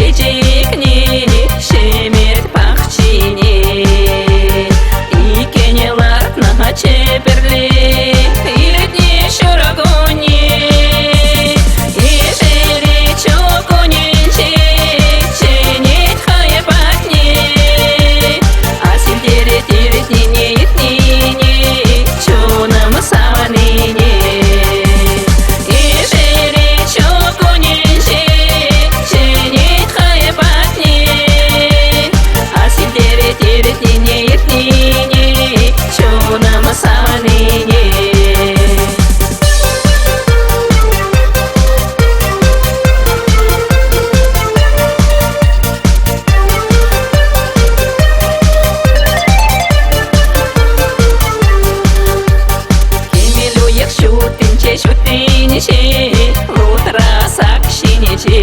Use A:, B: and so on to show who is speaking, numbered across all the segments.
A: чечекне, шемет пахчине. Икенелар на чеперле, иртне шурагоне. Ежели чокуненче, ченет хаепатне. Асилдере тиртнине, итнине, чунам саванине. Ежели чокуненче, ченет хаепатне. Асилдере тиртнине, итнине, чунам саванине. Шутинче, утра сакшиниче,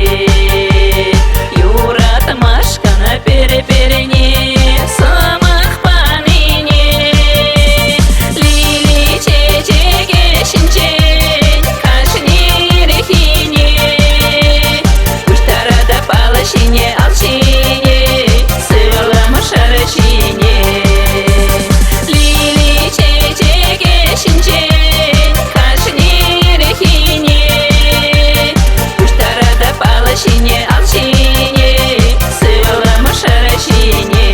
A: Юрат машка на переперене, самых панине. Лили чечеге шинче, кашни рехине, Уштарада палашине алчине, сывалам шарашине. Лили чечеге шинче, Палашине, алчине, сывалам шарашине.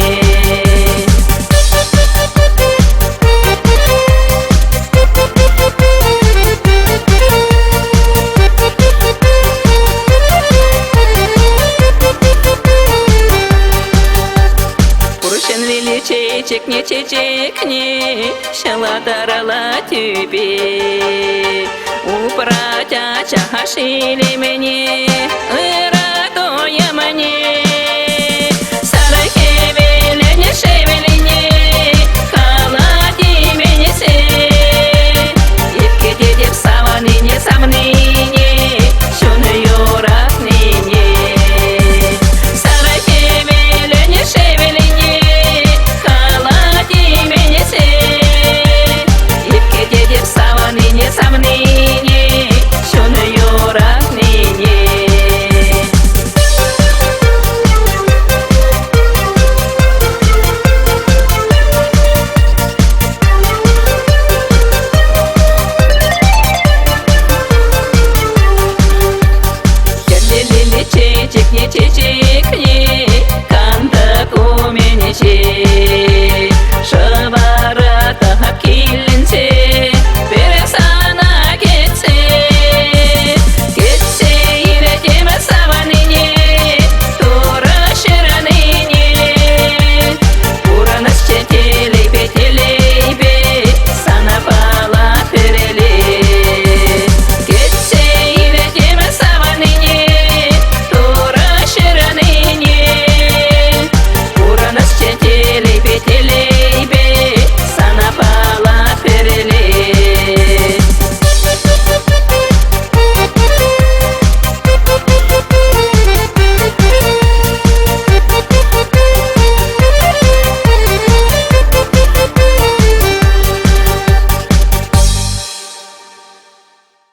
A: Куршен лили чечекне, чечекне, шаладарала тебе. Упратя чахашили мне.